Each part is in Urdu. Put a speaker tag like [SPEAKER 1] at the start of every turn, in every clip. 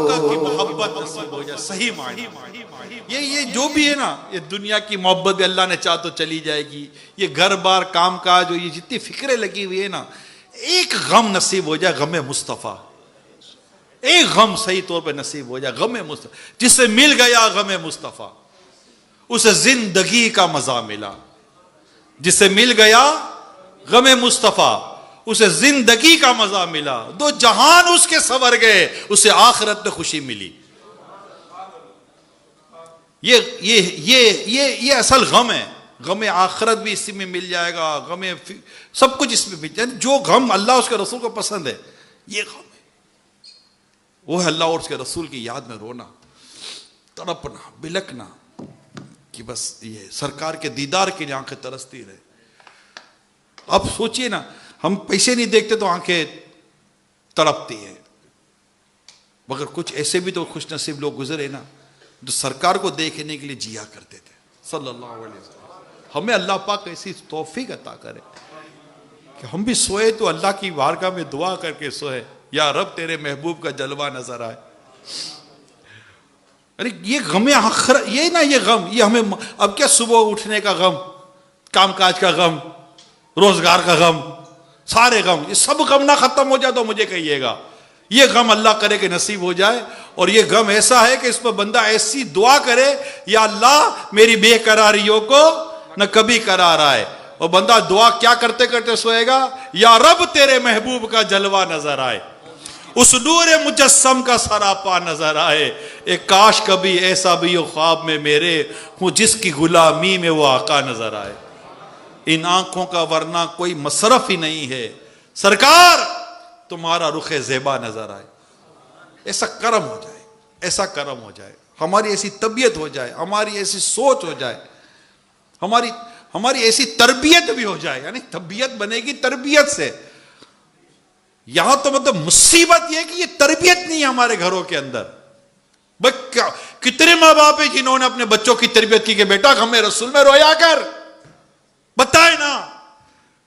[SPEAKER 1] آقا کی محبت نصیب ہو جائے صحیح معنی. یہ جو بھی ہے نا، یہ دنیا کی محبت بھی اللہ نے چاہ تو چلی جائے گی، یہ گھر بار کام کاج، یہ جتنی فکریں لگی ہوئی ہے نا، ایک غم نصیب ہو جائے، غم مصطفیٰ. ایک غم صحیح طور پہ نصیب ہو جائے، غم مصطفیٰ. جس سے مل گیا غم مصطفیٰ اسے زندگی کا مزہ ملا. جس سے مل گیا غم مصطفیٰ اسے زندگی کا مزہ ملا. دو جہان اس کے سنور گئے، اسے آخرت میں خوشی ملی. یہ اصل غم ہے. غم آخرت بھی اسی میں مل جائے گا، غم سب کچھ اس میں مل جائے گا. جو غم اللہ اس کے رسول کو پسند ہے یہ غم ہے. وہ ہے اللہ اور اس کے رسول کی یاد میں رونا، تڑپنا، بلکنا کہ بس یہ سرکار کے دیدار کے لیے آنکھیں ترستی رہے. اب سوچئے نا، ہم پیسے نہیں دیکھتے تو آنکھیں تڑپتی ہیں، مگر کچھ ایسے بھی تو خوش نصیب لوگ گزرے نا جو سرکار کو دیکھنے کے لیے جیا کرتے تھے صلی اللہ علیہ وسلم. ہمیں اللہ پاک ایسی توفیق عطا کرے کہ ہم بھی سوئے تو اللہ کی بارگاہ میں دعا کر کے سوئے، یا رب تیرے محبوب کا جلوہ نظر آئے. ارے یہ غم آخرت، یہ نا یہ غم، یہ ہمیں اب کیا صبح اٹھنے کا غم، کام کاج کا غم، روزگار کا غم، سارے غم، یہ سب غم نہ ختم ہو جائے تو مجھے کہیے گا. یہ غم اللہ کرے کہ نصیب ہو جائے. اور یہ غم ایسا ہے کہ اس پر بندہ ایسی دعا کرے، یا اللہ میری بے قراریوں کو نہ کبھی قرار آئے. اور بندہ دعا کیا کرتے کرتے سوئے گا، یا رب تیرے محبوب کا جلوہ نظر آئے، اس نور مجسم کا سراپا نظر آئے. ایک کاش کبھی ایسا بھی ہو خواب میں میرے، ہوں جس کی غلامی میں وہ آقا نظر آئے. ان آنکھوں کا ورنہ کوئی مصرف ہی نہیں ہے، سرکار تمہارا رخ زیبا نظر آئے. ایسا کرم ہو جائے، ایسا کرم ہو جائے، ہماری ایسی طبیعت ہو جائے، ہماری ایسی سوچ ہو جائے، ہماری ایسی تربیت بھی ہو جائے. یعنی طبیعت بنے گی تربیت سے. یہاں تو مطلب مصیبت یہ کہ یہ تربیت نہیں ہے ہمارے گھروں کے اندر. کتنے ماں باپ ہیں جنہوں نے اپنے بچوں کی تربیت کی کہ بیٹا ہمیں رسول میں رویا کر. بتائے نا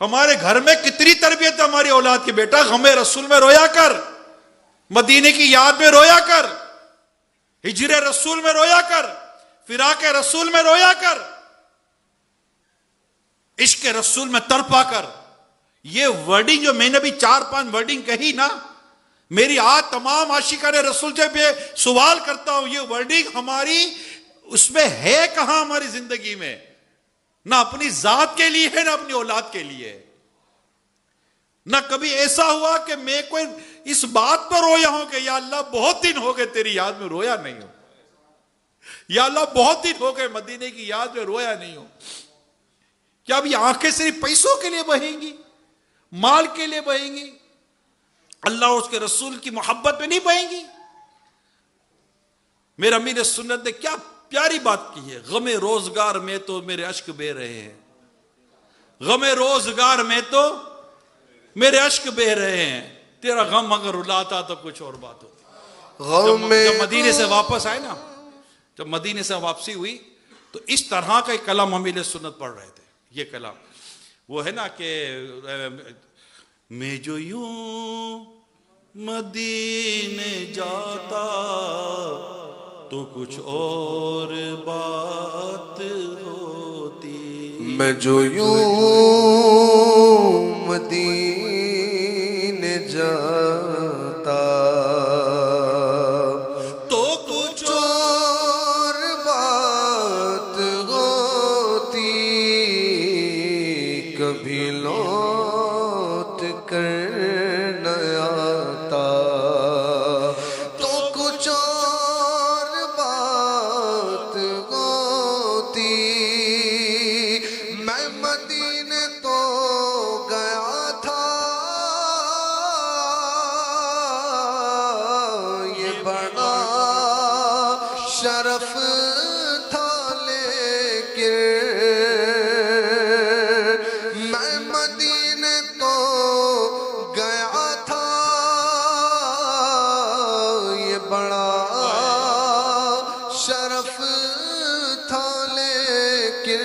[SPEAKER 1] ہمارے گھر میں کتنی تربیت ہے ہماری اولاد کی، بیٹا ہمیں رسول میں رویا کر، مدینے کی یاد میں رویا کر، ہجر رسول میں رویا کر، فراق رسول میں رویا کر، عشق رسول میں تڑپا کر. یہ ورڈنگ جو میں نے بھی 4-5 ورڈنگ کہی نا، میری آج تمام عاشقان رسول سے میں سوال کرتا ہوں، یہ ورڈنگ ہماری اس میں ہے کہاں ہماری زندگی میں؟ نہ اپنی ذات کے لیے ہے، نہ اپنی اولاد کے لیے. نہ کبھی ایسا ہوا کہ میں کوئی اس بات پر رویا ہوں کہ یا اللہ بہت دن ہو گئے تیری یاد میں رویا نہیں ہوں، یا اللہ بہت دن ہو گئے مدینے کی یاد میں رویا نہیں ہوں. کیا اب یہ آنکھیں صرف پیسوں کے لیے بہیں گی، مال کے لیے بہیں گی، اللہ اور اس کے رسول کی محبت میں نہیں بہیں گی؟ میرے امیر سنت نے کیا پیاری بات کی ہے، غم روزگار میں تو میرے اشک بہ رہے ہیں، غم روزگار میں تو میرے اشک بہ رہے ہیں، تیرا غم اگر رلاتا تو کچھ اور بات ہوتی. جب مدینے سے واپس آئے نا، جب مدینے سے واپسی ہوئی تو اس طرح کا ایک کلام امیر سنت پڑھ رہے تھے. یہ کلام وہ ہے نا کہ میں جو یوں مدینے جاتا تو کچھ اور بات ہوتی،
[SPEAKER 2] میں جو یوں مدینے جاتا
[SPEAKER 1] تو کچھ
[SPEAKER 2] اور بات ہوتی، کبھی لوٹ کر نہ آتا، تو کچھ اور بات ہوتی. میں مدینے تو گیا تھا، یہ بڑا شرف تھا، لیکن میں مدینے تو گیا تھا، یہ بڑا شرف تھا، لیکن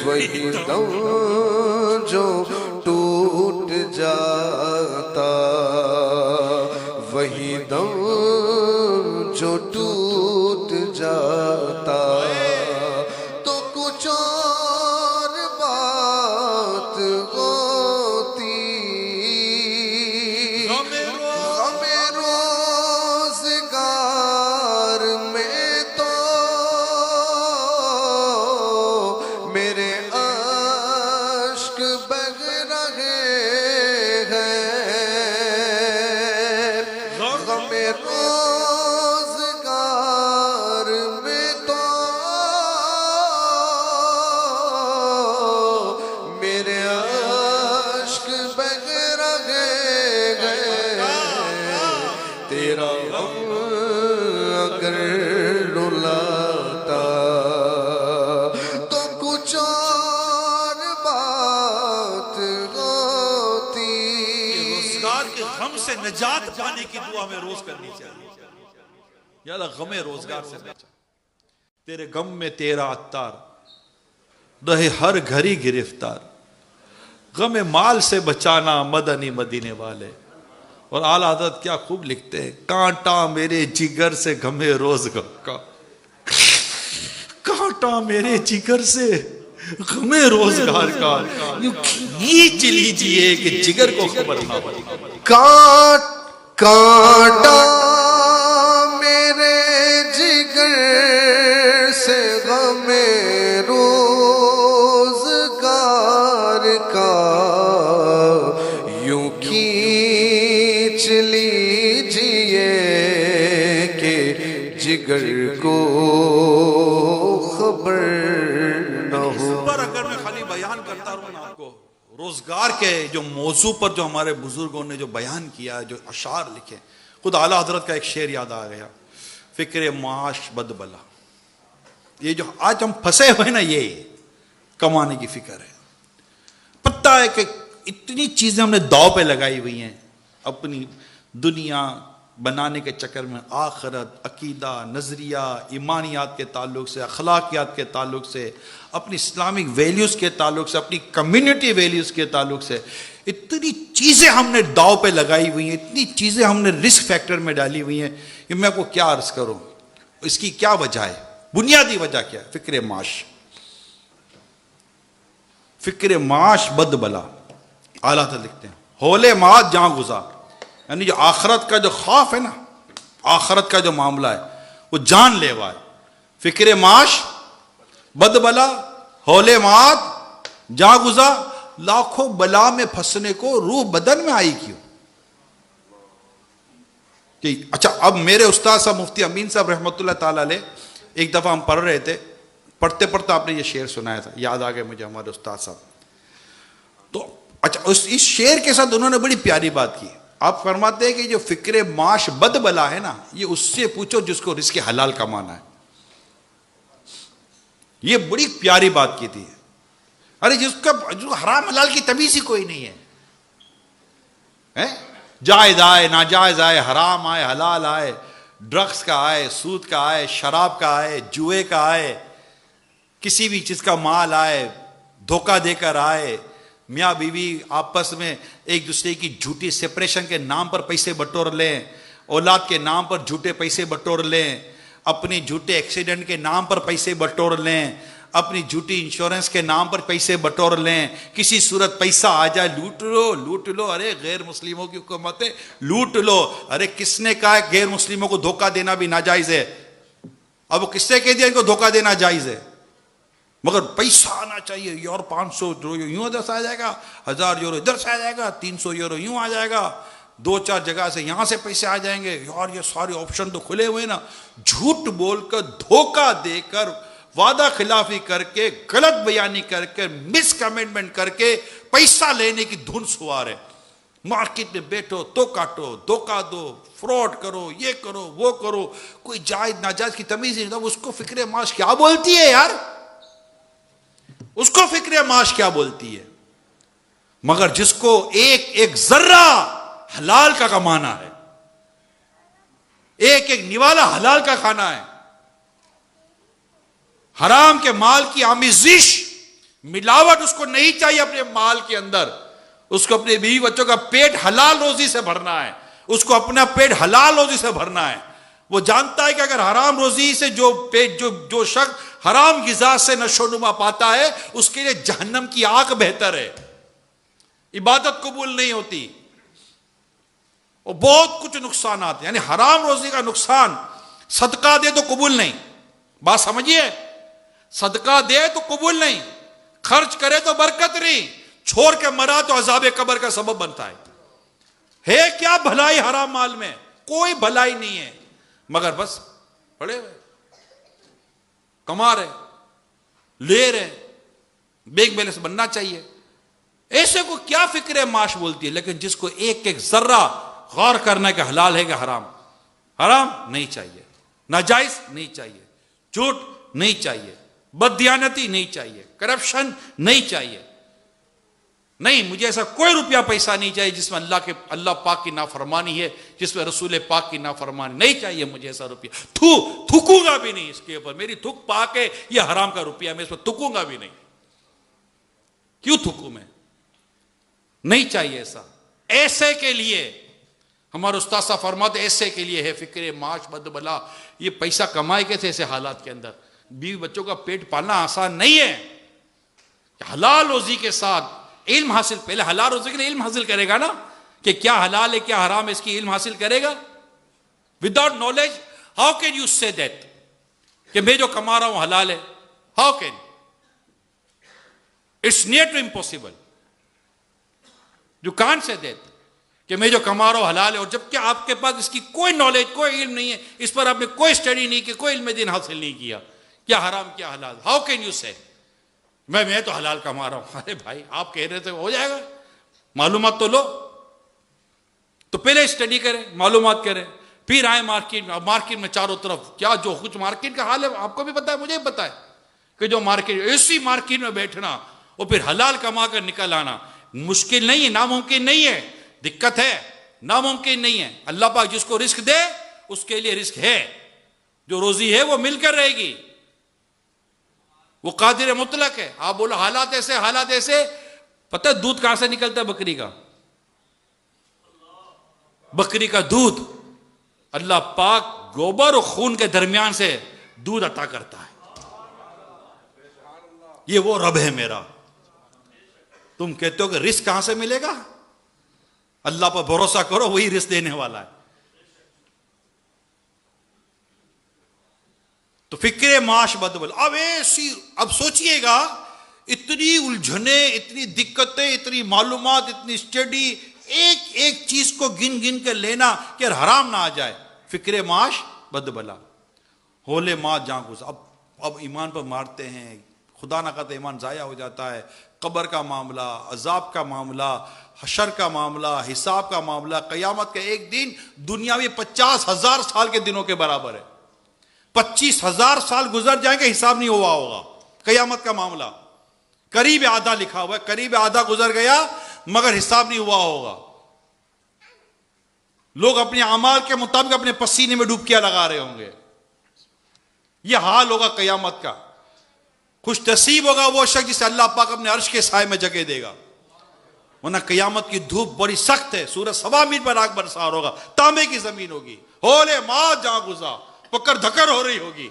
[SPEAKER 2] وہی دم جو ٹوٹ جاتا، وہی دم جو ٹوٹ جاتا تو کچھ اور بات ہوتی، غم روزگار میں تو میرے اشک بہہ رہے ہیں، غم روزگار میں تو میرے اشک بہہ رہے ہیں، تیرا غم اگر رلاتا تو کچھ اور بات ہوتی۔
[SPEAKER 1] روزگار کے غم سے نجات پانے کی دعا ہمیں روز کرنی چاہیے۔ یا اللہ غم روزگار سے بچا، تیرے غم میں تیرا عطار رہے ہر گھڑی گرفتار، غم مال سے بچانا مدنی مدینے والے۔ اور اعلیٰ حضرت کیا خوب لکھتے ہیں، کانٹا میرے جگر سے غم روزگار کا، کانٹا میرے جگر سے غم روزگار کا، یوں کھینچ لیجئے کہ جگر کو خبر نہ ہو۔
[SPEAKER 2] کانٹا میرے جگر سے غم روزگار کا، یوں کھینچ لیجئے کہ جگر کو خبر نہ ہو۔
[SPEAKER 1] پر اگر میں خالی بیان کرتا رہوں نا آپ کو روزگار کے جو موضوع پر جو ہمارے بزرگوں نے جو بیان کیا، جو اشعار لکھے، خود اعلیٰ حضرت کا ایک شعر یاد آ گیا، فکر معاش بد بلا۔ یہ جو آج ہم پھنسے ہوئے نا، یہ کمانے کی فکر ہے۔ پتہ ہے کہ اتنی چیزیں ہم نے داؤ پہ لگائی ہوئی ہیں اپنی دنیا بنانے کے چکر میں، آخرت، عقیدہ، نظریہ، ایمانیات کے تعلق سے، اخلاقیات کے تعلق سے، اپنی اسلامک ویلیوز کے تعلق سے، اپنی کمیونٹی ویلیوز کے تعلق سے، اتنی چیزیں ہم نے داؤ پہ لگائی ہوئی ہیں، اتنی چیزیں ہم نے رسک فیکٹر میں ڈالی ہوئی ہیں کہ میں آپ کو کیا عرض کروں۔ اس کی کیا وجہ ہے؟ بنیادی وجہ کیا ہے؟ فکر معاش، فکر معاش بد بلا۔ اعلیٰ حضرت لکھتے ہیں ہولے مات جاں گزار، یعنی جو آخرت کا جو خوف ہے نا، آخرت کا جو معاملہ ہے وہ جان لیوا ہے۔ فکر معاش بد بلا، ہولے مات جاں گزار، لاکھوں بلا میں پھنسنے کو روح بدن میں آئی کیوں؟ کہ اچھا اب میرے استاد صاحب مفتی امین صاحب رحمۃ اللہ تعالی علیہ، ایک دفعہ ہم پڑھ رہے تھے، پڑھتے پڑھتے آپ نے یہ شعر سنایا تھا، یاد آ گئے مجھے ہمارے استاد صاحب۔ تو اچھا اس شعر کے ساتھ انہوں نے بڑی پیاری بات کی۔ آپ فرماتے ہیں کہ جو فکر معاش بد بلا ہے نا، یہ اس سے پوچھو جس کو رزق حلال کمانا ہے۔ یہ بڑی پیاری بات کی تھی۔ ارے جو حرام حلال کی تمیز ہی کوئی نہیں ہے، جائز آئے ناجائز آئے، حرام آئے حلال آئے، ڈرگس کا آئے، سود کا آئے، شراب کا آئے، جوئے کا آئے، کسی بھی چیز کا مال آئے، دھوکہ دے کر آئے، میاں بیوی آپس میں ایک دوسرے کی جھوٹی سپریشن کے نام پر پیسے بٹور لیں، اولاد کے نام پر جھوٹے پیسے بٹور لیں، اپنی جھوٹے ایکسیڈنٹ کے نام پر پیسے بٹور لیں، اپنی جھوٹی انشورنس کے نام پر پیسے بٹور لیں، کسی صورت پیسہ آ جائے لوٹ لو، ارے غیر مسلموں کی حکومت ہے لوٹ لو، ارے کس نے کہا ہے غیر مسلموں کو دھوکہ دینا بھی ناجائز ہے؟ اب وہ کس نے کہہ دیا ان کو دھوکہ دینا جائز ہے؟ مگر پیسہ آنا چاہیے، یور 500 یورو یوں ادھر سے آ جائے گا، 1000 یورو ادھر سے آ جائے گا، 300 یورو یوں آ جائے گا، 2-4 جگہ سے یہاں سے پیسے آ جائیں گے، یار یہ سارے آپشن تو کھلے ہوئے نا۔ جھوٹ بول کر، دھوکہ دے کر، وعدہ خلافی کر کے، غلط بیانی کر کے، مس کمٹمنٹ کر کے پیسہ لینے کی دھن سوار ہے۔ مارکیٹ میں بیٹھو تو کاٹو، دھوکہ دو، فراڈ کرو، یہ کرو وہ کرو، کوئی جائز ناجائز کی تمیز نہیں، اس کو فکر معاش کیا بولتی ہے یار؟ اس کو فکر معاش کیا بولتی ہے؟ مگر جس کو ایک ذرہ حلال کا کمانا ہے، ایک نوالا حلال کا کھانا ہے، حرام کے مال کی آمیزش، ملاوٹ اس کو نہیں چاہیے اپنے مال کے اندر، اس کو اپنے بیوی بچوں کا پیٹ حلال روزی سے بھرنا ہے، اس کو اپنا پیٹ حلال روزی سے بھرنا ہے. وہ جانتا ہے کہ اگر حرام روزی سے جو شخص حرام غذا سے نشو نما پاتا ہے اس کے لیے جہنم کی آگ بہتر ہے. عبادت قبول نہیں ہوتی اور بہت کچھ نقصانات. یعنی حرام روزی کا نقصان، صدقہ دے تو قبول نہیں. بات سمجھیے، صدقہ دے تو قبول نہیں، خرچ کرے تو برکت نہیں، چھوڑ کے مرا تو عذاب قبر کا سبب بنتا ہے کیا بھلائی حرام مال میں؟ کوئی بھلائی نہیں ہے، مگر بس پڑے ہوئے کما رہے، لے رہے. بینک بیلنس بننا چاہیے. ایسے کو کیا فکر معاش بولتی ہے، لیکن جس کو ایک ایک ذرہ غور کرنا کہ حلال ہے کہ حرام. حرام نہیں چاہیے، ناجائز نہیں چاہیے، جھوٹ نہیں چاہیے، بددیانتی نہیں چاہیے، کرپشن نہیں چاہیے. نہیں، مجھے ایسا کوئی روپیہ پیسہ نہیں چاہیے جس میں اللہ پاک کی نافرمانی ہے، جس میں رسول پاک کی نافرمانی نہیں چاہیے. مجھے ایسا روپیہ تھوکوں گا بھی نہیں اس کے اوپر. میری تھوک پاک ہے، یہ حرام کا روپیہ میں اس پر تھوکوں گا بھی نہیں. کیوں تھوکوں میں؟ نہیں چاہیے ایسا. ایسے کے لیے ہمارے استاد صاحب فرماتے ایسے کے لیے ہے فکر معاش بد بلا. یہ پیسہ کمائے کیسے ایسے حالات کے اندر؟ بیوی بچوں کا پیٹ پالنا آسان نہیں ہے. حلال روزی کے ساتھ علم حاصل، پہلے حلال روزی کے لیے علم حاصل کرے گا نا کہ کیا حلال ہے کیا حرام ہے، اس کی علم حاصل کرے گا. Without knowledge how can you say that کہ میں جو کما رہا ہوں حلال ہے؟ How can? It's near to impossible. You can't say that کہ میں جو کما رہا ہوں حلال ہے، اور جبکہ آپ کے پاس اس کی کوئی نالج، کوئی علم نہیں ہے، اس پر آپ نے کوئی اسٹڈی نہیں کی، کوئی علم دین حاصل نہیں کیا کیا حرام کیا حلال. ہاؤ کین یو سے میں تو حلال کما رہا ہوں؟ ارے بھائی، آپ کہہ رہے تھے ہو جائے گا. معلومات تو لو. تو پہلے اسٹڈی کریں، معلومات کریں، پھر آئے مارکیٹ میں چاروں طرف کیا جو کچھ مارکیٹ کا حال ہے آپ کو بھی پتا ہے، مجھے بھی پتا ہے کہ جو مارکیٹ، ایسی مارکیٹ میں بیٹھنا اور پھر حلال کما کر نکل آنا مشکل نہیں ہے، ناممکن نہیں ہے. دقت ہے، ناممکن نہیں ہے. اللہ پاک جس کو رزق دے اس کے لیے رزق ہے. جو روزی ہے وہ مل کر رہے گی، وہ قادر مطلق ہے. آپ بولو حالات ایسے. پتہ ہے دودھ کہاں سے نکلتا ہے؟ بکری کا. بکری کا دودھ اللہ پاک گوبر اور خون کے درمیان سے دودھ عطا کرتا ہے. یہ وہ رب ہے میرا. تم کہتے ہو کہ رزق کہاں سے ملے گا؟ اللہ پر بھروسہ کرو، وہی رزق دینے والا ہے. تو فکر معاش بدبل. اب سوچئے گا، اتنی الجھنے، اتنی دقتیں، اتنی معلومات، اتنی اسٹڈی، ایک ایک چیز کو گن گن کر لینا کہ حرام نہ آ جائے. فکر معاش بدبلا. ہولے ماں جاں گزا. اب ایمان پر مارتے ہیں، خدا نہ کرتے ایمان ضائع ہو جاتا ہے. قبر کا معاملہ، عذاب کا معاملہ، حشر کا معاملہ، حساب کا معاملہ، قیامت کا ایک دن دنیاوی 50,000 سال کے دنوں کے برابر ہے. 25,000 سال گزر جائیں گے، حساب نہیں ہوا ہوگا. قیامت کا معاملہ قریب آدھا لکھا ہوا ہے، قریب آدھا گزر گیا مگر حساب نہیں ہوا ہوگا. لوگ اپنے اعمال کے مطابق اپنے پسینے میں ڈبکیاں لگا رہے ہوں گے. یہ حال ہوگا قیامت کا. خوش نصیب ہوگا وہ شخص جسے اللہ پاک اپنے عرش کے سائے میں جگہ دے گا، ورنہ قیامت کی دھوپ بڑی سخت ہے. سورج سوا میل پر آگ برسار ہوگا، تانبے کی زمین ہوگی، ہولے ماں جاں گزا، پکڑ دھکڑ ہو رہی ہوگی.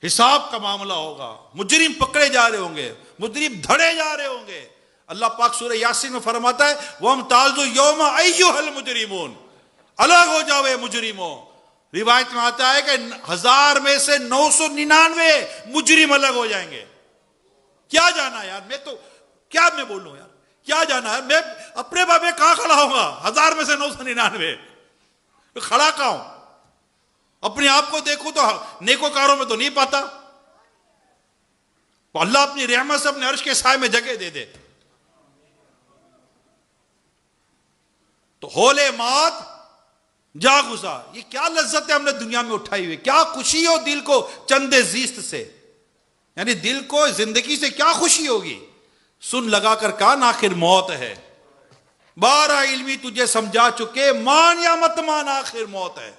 [SPEAKER 1] حساب کا معاملہ ہوگا، مجرم پکڑے جا رہے ہوں گے، مجرم دھڑے جا رہے ہوں گے. اللہ پاک سورہ یاسین میں فرماتا ہے وَامْتَازُوا الْيَوْمَ أَيُّهَا الْمُجْرِمُونَ. الگ ہو جاؤ اے مجرموں. روایت میں آتا ہے کہ 1000 میں سے 999 مجرم الگ ہو جائیں گے. کیا جانا یار، میں بولوں یار، کیا جانا ہے؟ میں اپنے باب میں کہاں کھڑا ہوں گا؟ 1000 میں سے 999 کھڑا کہاں ہوں؟ اپنے آپ کو دیکھو تو نیکوکاروں میں تو نہیں پاتا. اللہ اپنی رحمت سے اپنے عرش کے سائے میں جگہ دے دے. تو ہولے مات جا گزا. یہ کیا لذت ہے ہم نے دنیا میں اٹھائی ہوئی، کیا خوشی ہو دل کو چندے زیست سے. یعنی دل کو زندگی سے کیا خوشی ہوگی. سن لگا کر کان آخر موت ہے، 12 علمی تجھے سمجھا چکے، مان یا مت مان آخر موت ہے.